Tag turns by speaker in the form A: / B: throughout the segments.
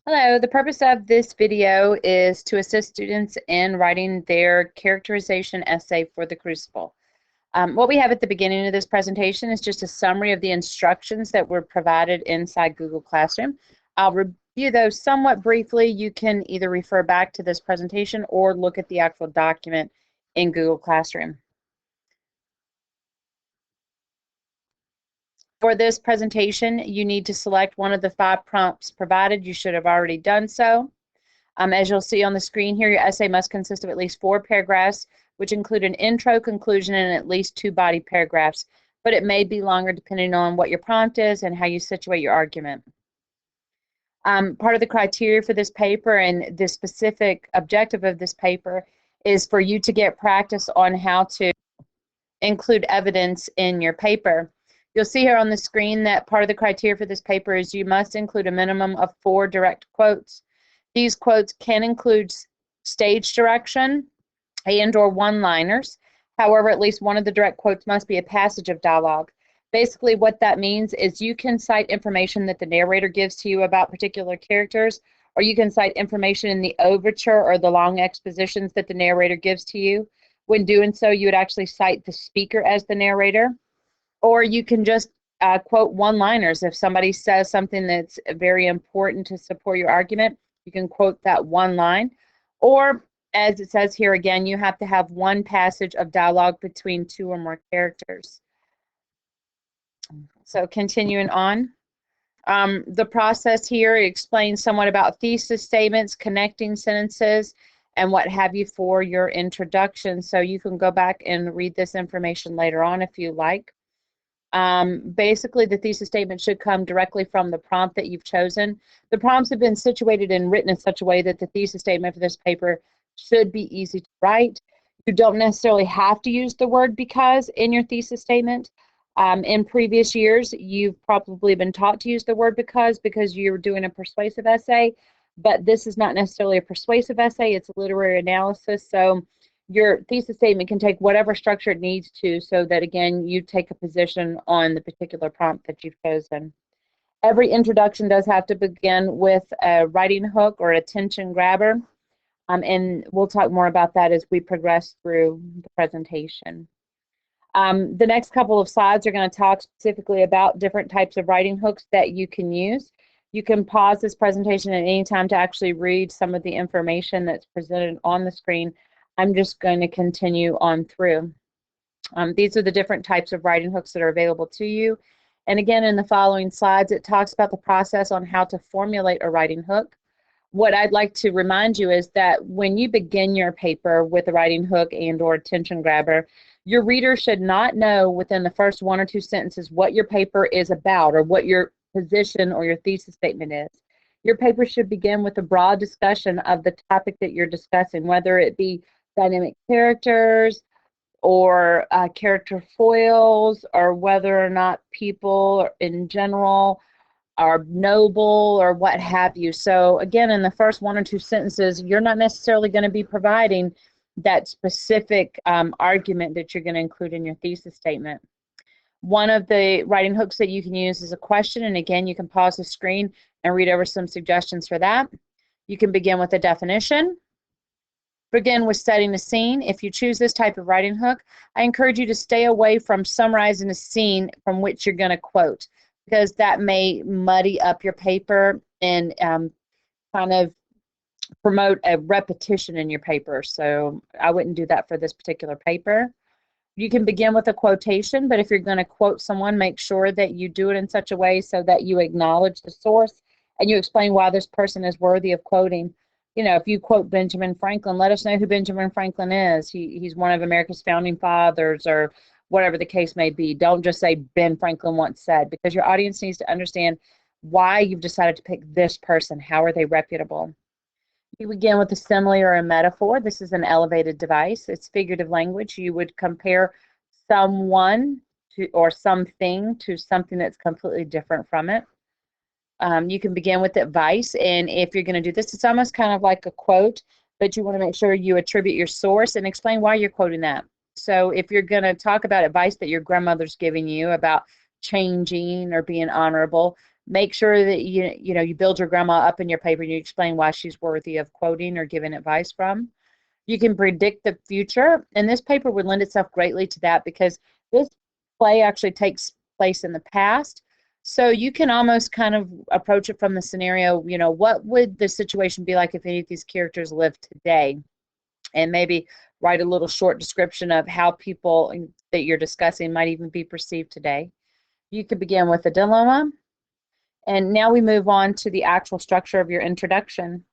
A: Hello, the purpose of this video is to assist students in writing their characterization essay for the Crucible. What we have at the beginning of this presentation is just a summary of the instructions that were provided inside Google Classroom. I'll review those somewhat briefly. You can either refer back to this presentation or look at the actual document in Google Classroom. For this presentation, you need to select one of the 5 prompts provided. You should have already done so. As you'll see on the screen here, your essay must consist of at least 4 paragraphs, which include an intro, conclusion, and at least 2 body paragraphs, but it may be longer depending on what your prompt is and how you situate your argument. Part of the criteria for this paper and the specific objective of this paper is for you to get practice on how to include evidence in your paper. You'll see here on the screen that part of the criteria for this paper is you must include a minimum of 4 direct quotes. These quotes can include stage direction and/or one-liners. However, at least one of the direct quotes must be a passage of dialogue. Basically, what that means is you can cite information that the narrator gives to you about particular characters, or you can cite information in the overture or the long expositions that the narrator gives to you. When doing so, you would actually cite the speaker as the narrator, or you can just quote one-liners. If somebody says something that's very important to support your argument, you can quote that one line. Or, as it says here again, you have to have one passage of dialogue between 2 or more characters. So continuing on. The process here explains somewhat about thesis statements, connecting sentences, and what have you for your introduction. So you can go back and read this information later on if you like. Basically, the thesis statement should come directly from the prompt that you've chosen. The prompts have been situated and written in such a way that the thesis statement for this paper should be easy to write. You don't necessarily have to use the word because in your thesis statement. In previous years, you've probably been taught to use the word because you're doing a persuasive essay, but this is not necessarily a persuasive essay, it's a literary analysis. So your thesis statement can take whatever structure it needs to so that, again, you take a position on the particular prompt that you've chosen. Every introduction does have to begin with a writing hook or attention grabber, and we'll talk more about that as we progress through the presentation. The next couple of slides are going to talk specifically about different types of writing hooks that you can use. You can pause this presentation at any time to actually read some of the information that's presented on the screen. I'm just going to continue on through. These are the different types of writing hooks that are available to you. And again, in the following slides, it talks about the process on how to formulate a writing hook. What I'd like to remind you is that when you begin your paper with a writing hook and/or attention grabber, your reader should not know within the first 1 or 2 sentences what your paper is about or what your position or your thesis statement is. Your paper should begin with a broad discussion of the topic that you're discussing, whether it be dynamic characters or character foils, or whether or not people in general are noble or what have you. So again, in the first 1 or 2 sentences, you're not necessarily going to be providing that specific argument that you're going to include in your thesis statement. One of the writing hooks that you can use is a question, and again, you can pause the screen and read over some suggestions for that. You can begin with a definition. Begin with setting the scene. If you choose this type of writing hook, I encourage you to stay away from summarizing a scene from which you're going to quote, because that may muddy up your paper and kind of promote a repetition in your paper. So I wouldn't do that for this particular paper. You can begin with a quotation, but if you're going to quote someone, make sure that you do it in such a way so that you acknowledge the source and you explain why this person is worthy of quoting. You know, if you quote Benjamin Franklin, let us know who Benjamin Franklin is. He's one of America's founding fathers, or whatever the case may be. Don't just say Ben Franklin once said, because your audience needs to understand why you've decided to pick this person. How are they reputable? You begin with a simile or a metaphor. This is an elevated device. It's figurative language. You would compare someone to or something to something that's completely different from it. You can begin with advice, and if you're going to do this, it's almost kind of like a quote, but you want to make sure you attribute your source and explain why you're quoting that. So if you're going to talk about advice that your grandmother's giving you about changing or being honorable, Make sure that you build your grandma up in your paper and you explain why she's worthy of quoting or giving advice from. You can predict the future, and this paper would lend itself greatly to that because this play actually takes place in the past. So you can almost kind of approach it from the scenario, what would the situation be like if any of these characters lived today? And maybe write a little short description of how people that you're discussing might even be perceived today. You could begin with a dilemma, and now we move on to the actual structure of your introduction.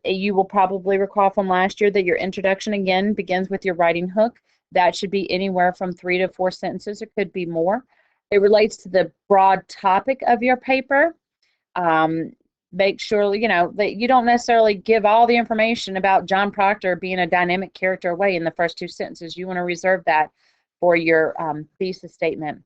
A: You will probably recall from last year that your introduction again begins with your writing hook. That should be anywhere from 3 to 4 sentences. It could be more. It relates to the broad topic of your paper. Make sure that you don't necessarily give all the information about John Proctor being a dynamic character away in the first 2 sentences. You want to reserve that for your thesis statement.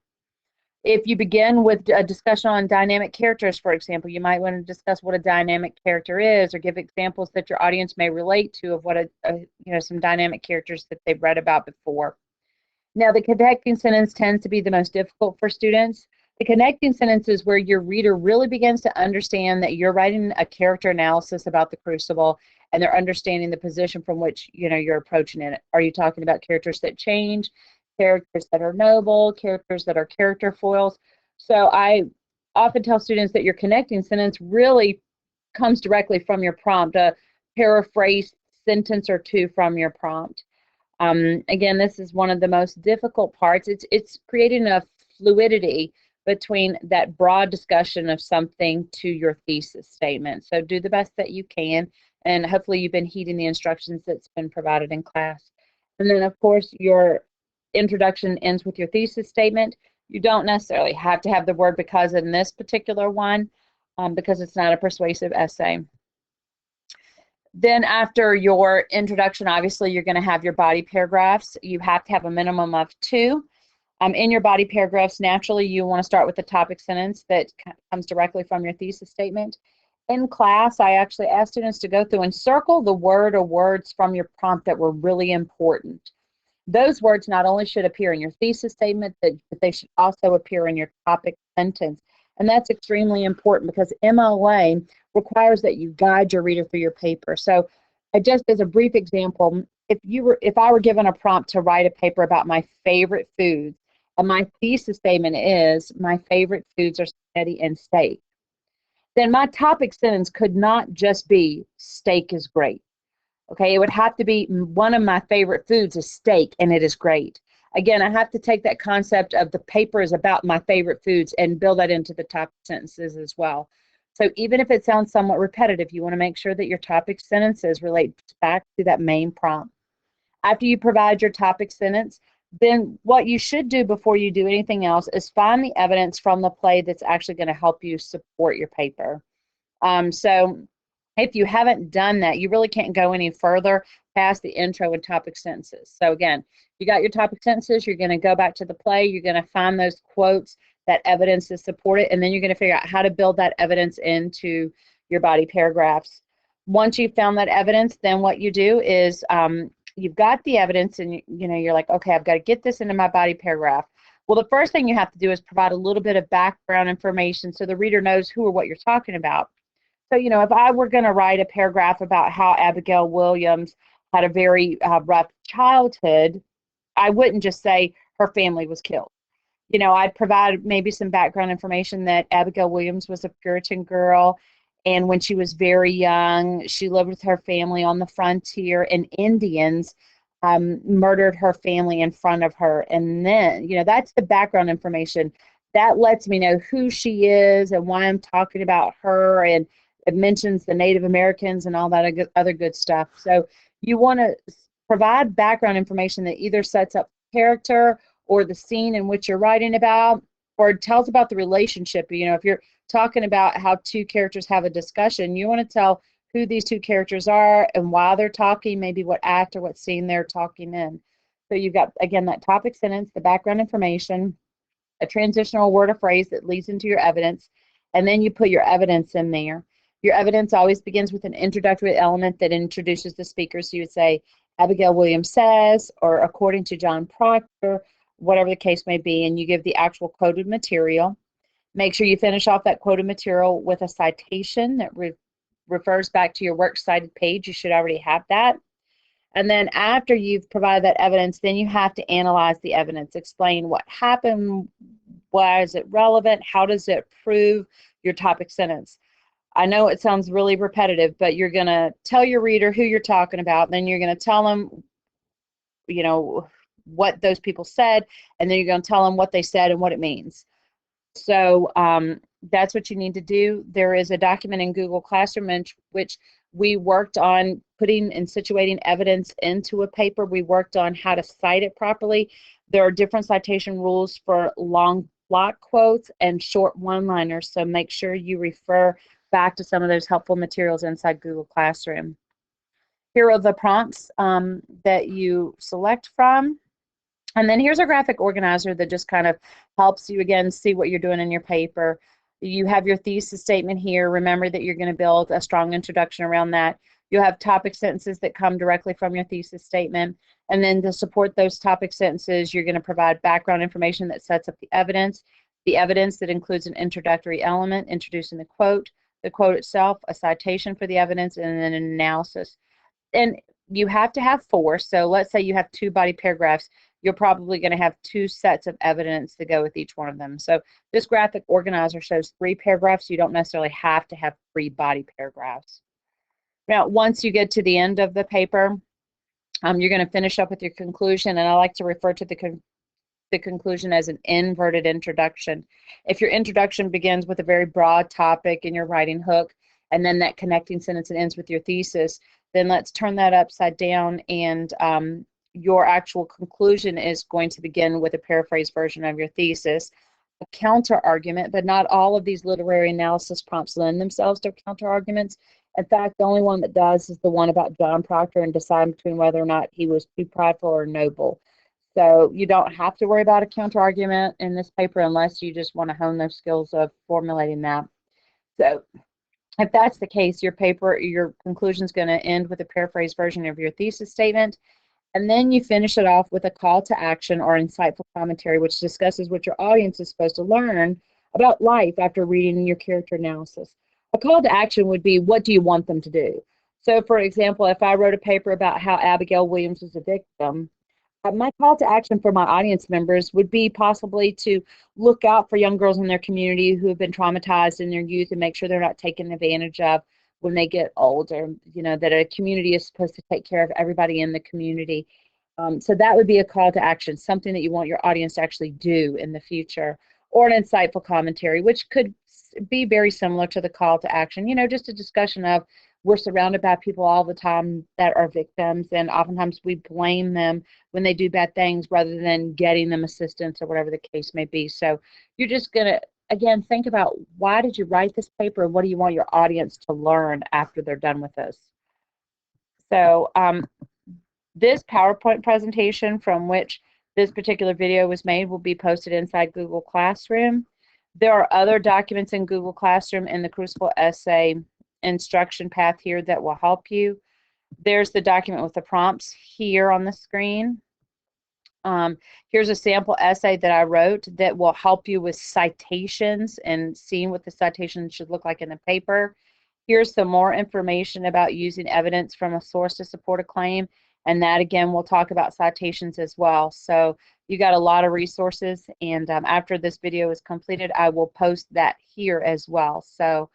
A: If you begin with a discussion on dynamic characters, for example, you might want to discuss what a dynamic character is, or give examples that your audience may relate to of what some dynamic characters that they've read about before. Now, the connecting sentence tends to be the most difficult for students. The connecting sentence is where your reader really begins to understand that you're writing a character analysis about the Crucible, and they're understanding the position from which you're approaching it. Are you talking about characters that change, characters that are noble, characters that are character foils? So I often tell students that your connecting sentence really comes directly from your prompt, a paraphrased sentence or two from your prompt. Again, this is one of the most difficult parts. It's creating a fluidity between that broad discussion of something to your thesis statement. So do the best that you can, and hopefully you've been heeding the instructions that's been provided in class. And then, of course, your introduction ends with your thesis statement. You don't necessarily have to have the word because in this particular one, because it's not a persuasive essay. Then after your introduction, obviously, you're going to have your body paragraphs. You have to have a minimum of 2. In your body paragraphs, naturally, you want to start with the topic sentence that comes directly from your thesis statement. In class, I actually asked students to go through and circle the word or words from your prompt that were really important. Those words not only should appear in your thesis statement, but they should also appear in your topic sentence. And that's extremely important because MLA requires that you guide your reader through your paper. So just as a brief example, if I were given a prompt to write a paper about my favorite foods, and my thesis statement is my favorite foods are spaghetti and steak, then my topic sentence could not just be steak is great. Okay, it would have to be one of my favorite foods is steak, and it is great. Again, I have to take that concept of the paper is about my favorite foods and build that into the topic sentences as well. So even if it sounds somewhat repetitive, you want to make sure that your topic sentences relate back to that main prompt. After you provide your topic sentence, then what you should do before you do anything else is find the evidence from the play that's actually going to help you support your paper. So if you haven't done that, you really can't go any further past the intro and topic sentences. So again, you got your topic sentences, you're going to go back to the play, you're going to find those quotes, that evidence to support it, and then you're going to figure out how to build that evidence into your body paragraphs. Once you've found that evidence, then what you do is you've got the evidence and you're like, okay, I've got to get this into my body paragraph. Well, the first thing you have to do is provide a little bit of background information so the reader knows who or what you're talking about. So, if I were going to write a paragraph about how Abigail Williams had a very rough childhood, I wouldn't just say her family was killed. I'd provide maybe some background information that Abigail Williams was a Puritan girl, and when she was very young, she lived with her family on the frontier, and Indians murdered her family in front of her. And then, that's the background information. That lets me know who she is and why I'm talking about her, and it mentions the Native Americans and all that other good stuff. So you want to provide background information that either sets up character or the scene in which you're writing about, or tells about the relationship. If you're talking about how 2 characters have a discussion, you want to tell who these 2 characters are and why they're talking, maybe what act or what scene they're talking in. So you've got, again, that topic sentence, the background information, a transitional word or phrase that leads into your evidence, and then you put your evidence in there. Your evidence always begins with an introductory element that introduces the speaker. So you would say, Abigail Williams says, or according to John Proctor, whatever the case may be, and you give the actual quoted material. Make sure you finish off that quoted material with a citation that refers back to your works cited page. You should already have that. And then after you've provided that evidence, then you have to analyze the evidence, explain what happened, why is it relevant, how does it prove your topic sentence. I know it sounds really repetitive, but you're going to tell your reader who you're talking about, then you're going to tell them, you know, what those people said, and then you're going to tell them what they said and what it means. So that's what you need to do. There is a document in Google Classroom in which we worked on putting and situating evidence into a paper. We worked on how to cite it properly. There are different citation rules for long block quotes and short one-liners, so make sure you refer back to some of those helpful materials inside Google Classroom. Here are the prompts that you select from. And then here's a graphic organizer that just kind of helps you, again, see what you're doing in your paper. You have your thesis statement here. Remember that you're going to build a strong introduction around that. You'll have topic sentences that come directly from your thesis statement. And then to support those topic sentences, you're going to provide background information that sets up the evidence that includes an introductory element, introducing the quote itself, a citation for the evidence, and then an analysis. And you have to have 4. So let's say you have 2 body paragraphs. You're probably going to have 2 sets of evidence to go with each one of them. So this graphic organizer shows 3 paragraphs. You don't necessarily have to have 3 body paragraphs. Now, once you get to the end of the paper, you're going to finish up with your conclusion, and I like to refer to the conclusion as an inverted introduction. If your introduction begins with a very broad topic in your writing hook, and then that connecting sentence and ends with your thesis, then let's turn that upside down, and your actual conclusion is going to begin with a paraphrased version of your thesis, a counter argument, but not all of these literary analysis prompts lend themselves to counter arguments. In fact, the only one that does is the one about John Proctor and deciding between whether or not he was too prideful or noble. So you don't have to worry about a counter argument in this paper unless you just want to hone those skills of formulating that. So if that's the case, your conclusion is going to end with a paraphrased version of your thesis statement. And then you finish it off with a call to action or insightful commentary, which discusses what your audience is supposed to learn about life after reading your character analysis. A call to action would be, what do you want them to do? So, for example, if I wrote a paper about how Abigail Williams was a victim, my call to action for my audience members would be possibly to look out for young girls in their community who have been traumatized in their youth and make sure they're not taken advantage of when they get older. You know, that a community is supposed to take care of everybody in the community. So that would be a call to action, something that you want your audience to actually do in the future, or an insightful commentary, which could be very similar to the call to action. You know, just a discussion of, we're surrounded by people all the time that are victims, and oftentimes we blame them when they do bad things rather than getting them assistance or whatever the case may be. So you're just going to, again, think about, why did you write this paper and what do you want your audience to learn after they're done with this? So this PowerPoint presentation from which this particular video was made will be posted inside Google Classroom. There are other documents in Google Classroom in the Crucible Essay instruction path here that will help you. There's the document with the prompts here on the screen. Here's a sample essay that I wrote that will help you with citations and seeing what the citations should look like in the paper. Here's some more information about using evidence from a source to support a claim, and that again we'll talk about citations as well. So you got a lot of resources, and after this video is completed, I will post that here as well. So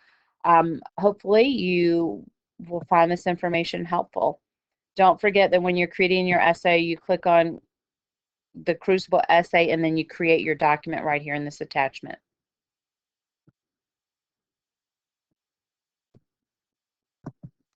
A: hopefully you will find this information helpful. Don't forget that when you're creating your essay, you click on the Crucible Essay and then you create your document right here in this attachment.